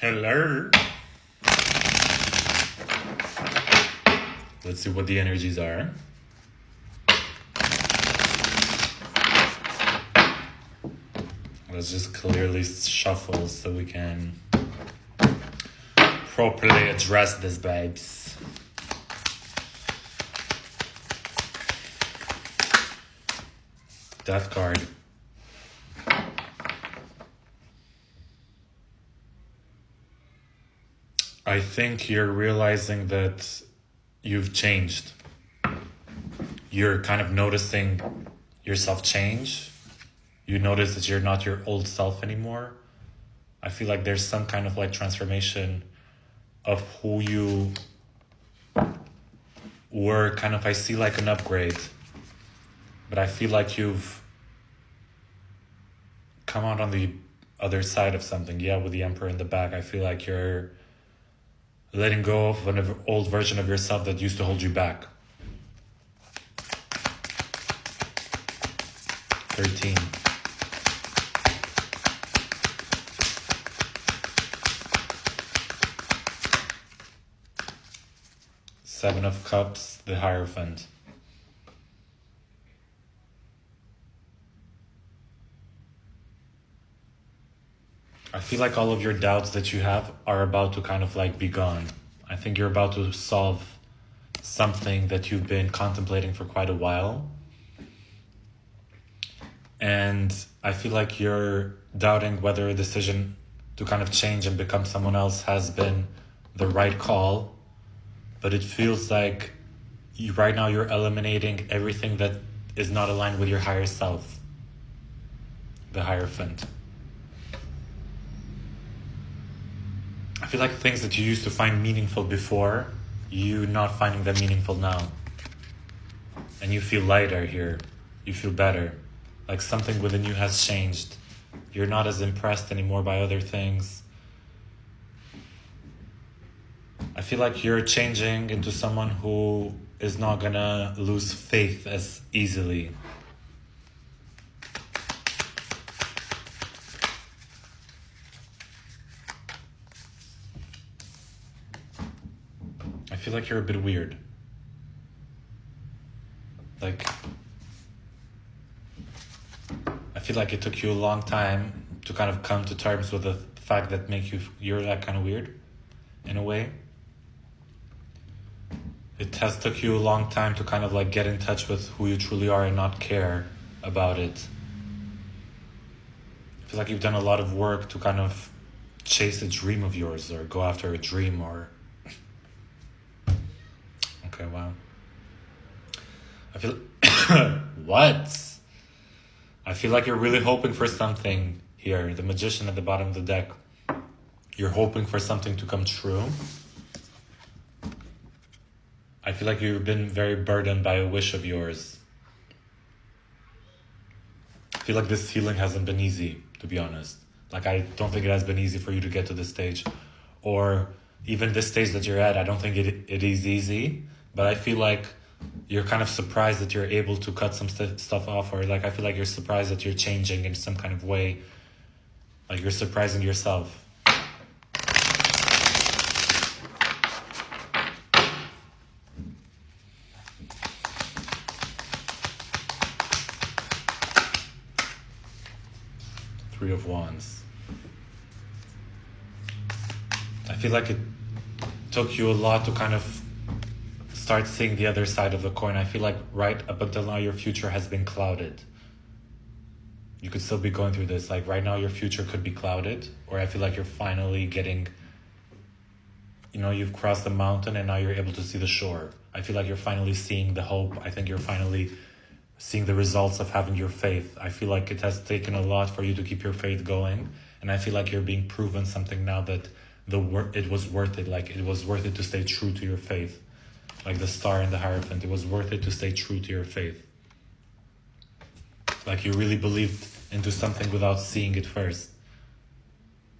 Hello. Let's see what the energies are. Let's just clearly shuffle so we can properly address this, babes. Death card. I think you're realizing that you've changed. You're kind of noticing yourself change. You notice that you're not your old self anymore. I feel like there's some kind of like transformation of who you were. Kind of, I see like an upgrade. But I feel like you've come out on the other side of something. Yeah, with the Emperor in the back, I feel like you're letting go of an old version of yourself that used to hold you back. 13. Seven of Cups, the Hierophant. I feel like all of your doubts that you have are about to kind of like be gone. I think you're about to solve something that you've been contemplating for quite a while. And I feel like you're doubting whether a decision to kind of change and become someone else has been the right call. But it feels like right now you're eliminating everything that is not aligned with your higher self. The Hierophant. I feel like things that you used to find meaningful before, you're not finding them meaningful now. And you feel lighter here. You feel better. Like something within you has changed. You're not as impressed anymore by other things. I feel like you're changing into someone who is not gonna lose faith as easily. I feel like you're a bit weird. Like, I feel like it took you a long time to kind of come to terms with the fact that you're like kind of weird, in a way. It has took you a long time to kind of like get in touch with who you truly are and not care about it. I feel like you've done a lot of work to kind of chase a dream of yours or go after a dream or... Okay, wow. I feel... What? I feel like you're really hoping for something here. The Magician at the bottom of the deck. You're hoping for something to come true. I feel like you've been very burdened by a wish of yours. I feel like this healing hasn't been easy, to be honest. Like, I don't think it has been easy for you to get to this stage. Or even this stage that you're at, I don't think it is easy. But I feel like you're kind of surprised that you're able to cut some stuff off. Or like, I feel like you're surprised that you're changing in some kind of way. Like, you're surprising yourself. Three of Wands. I feel like it took you a lot to kind of start seeing the other side of the coin. I feel like right up until now your future has been clouded. You could still be going through this. Like right now your future could be clouded. Or I feel like you're finally getting... you've crossed the mountain and now you're able to see the shore. I feel like you're finally seeing the hope. I think you're finally seeing the results of having your faith. I feel like it has taken a lot for you to keep your faith going. And I feel like you're being proven something now that it was worth it. Like it was worth it to stay true to your faith. Like the Star and the Hierophant. It was worth it to stay true to your faith. Like you really believed into something without seeing it first.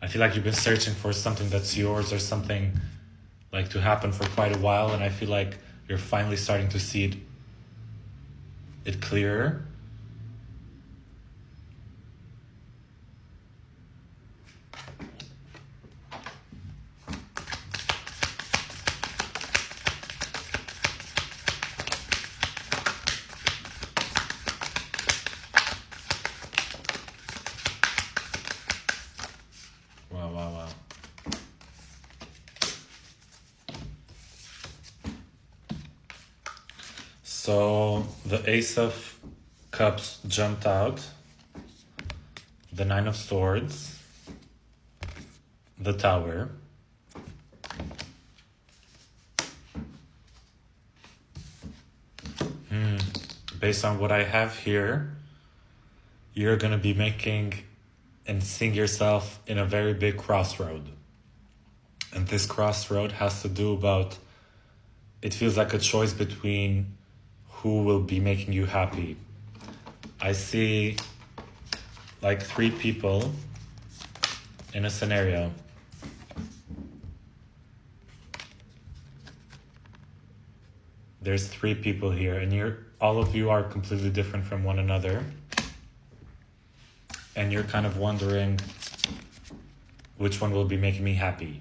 I feel like you've been searching for something that's yours or something like to happen for quite a while. And I feel like you're finally starting to see it clearer. So the Ace of Cups jumped out, the Nine of Swords, the Tower, based on what I have here, you're going to be making and seeing yourself in a very big crossroad. And this crossroad has to do about, it feels like a choice between who will be making you happy. I see like 3 people in a scenario. There's 3 people here, and all of you are completely different from one another. And you're kind of wondering which one will be making me happy.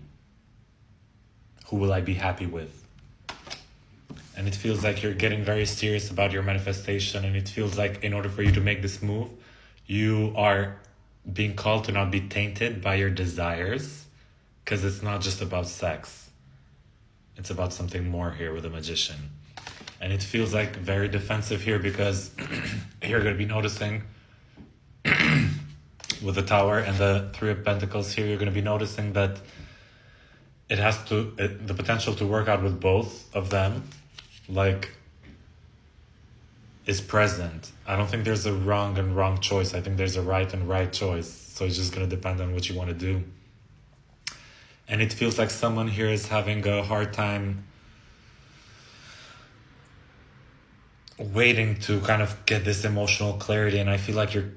Who will I be happy with? And it feels like you're getting very serious about your manifestation, and it feels like in order for you to make this move, you are being called to not be tainted by your desires, because it's not just about sex. It's about something more here with the Magician. And it feels like very defensive here, because you're going to be noticing with the Tower and the 3 of Pentacles here, you're going to be noticing that it has the potential to work out with both of them, like, is present. I don't think there's a wrong and wrong choice. I think there's a right and right choice. So it's just going to depend on what you want to do. And it feels like someone here is having a hard time waiting to kind of get this emotional clarity. And I feel like you're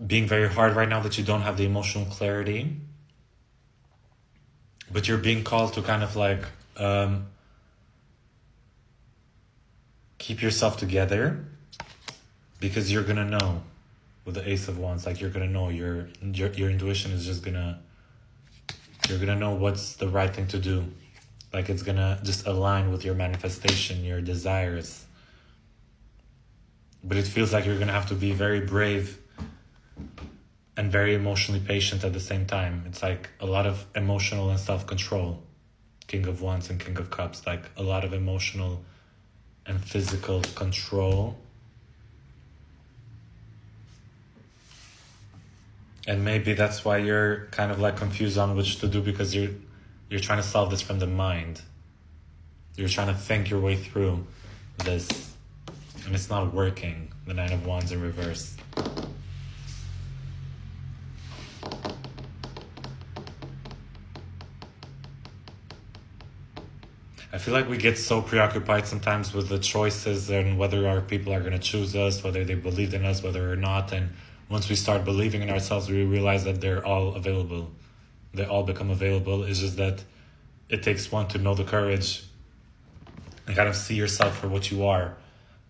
being very hard right now that you don't have the emotional clarity. But you're being called to kind of like keep yourself together, because you're gonna know with the Ace of Wands, like you're gonna know your intuition is just you're gonna know what's the right thing to do. Like it's gonna just align with your manifestation, your desires. But it feels like you're gonna have to be very brave and very emotionally patient at the same time. It's like a lot of emotional and self-control. King of Wands and King of Cups, like a lot of emotional and physical control. And maybe that's why you're kind of like confused on which to do, because you're trying to solve this from the mind. You're trying to think your way through this, and it's not working. The Nine of Wands in reverse. I feel like we get so preoccupied sometimes with the choices and whether our people are going to choose us, whether they believed in us, whether or not. And once we start believing in ourselves, we realize that they're all available. They all become available. It's just that it takes one to know the courage and kind of see yourself for what you are.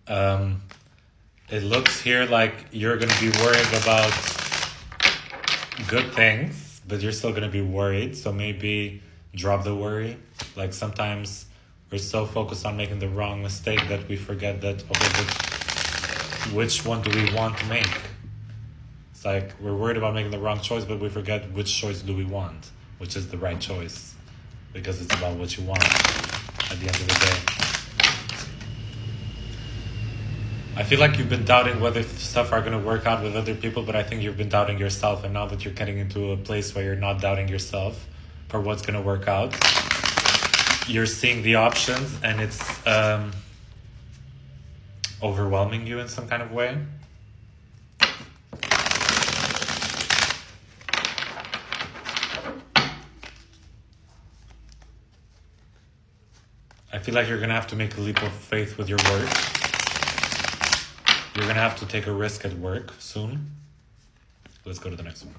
It looks here like you're going to be worried about good things, but you're still going to be worried. So maybe drop the worry. Like sometimes we're so focused on making the wrong mistake that we forget that, okay, but which one do we want to make? It's like we're worried about making the wrong choice, but we forget which choice do we want, which is the right choice, because it's about what you want at the end of the day. I feel like you've been doubting whether stuff are going to work out with other people, but I think you've been doubting yourself. And now that you're getting into a place where you're not doubting yourself for what's going to work out, you're seeing the options, and it's overwhelming you in some kind of way. I feel like you're going to have to make a leap of faith with your work. You're going to have to take a risk at work soon. Let's go to the next one.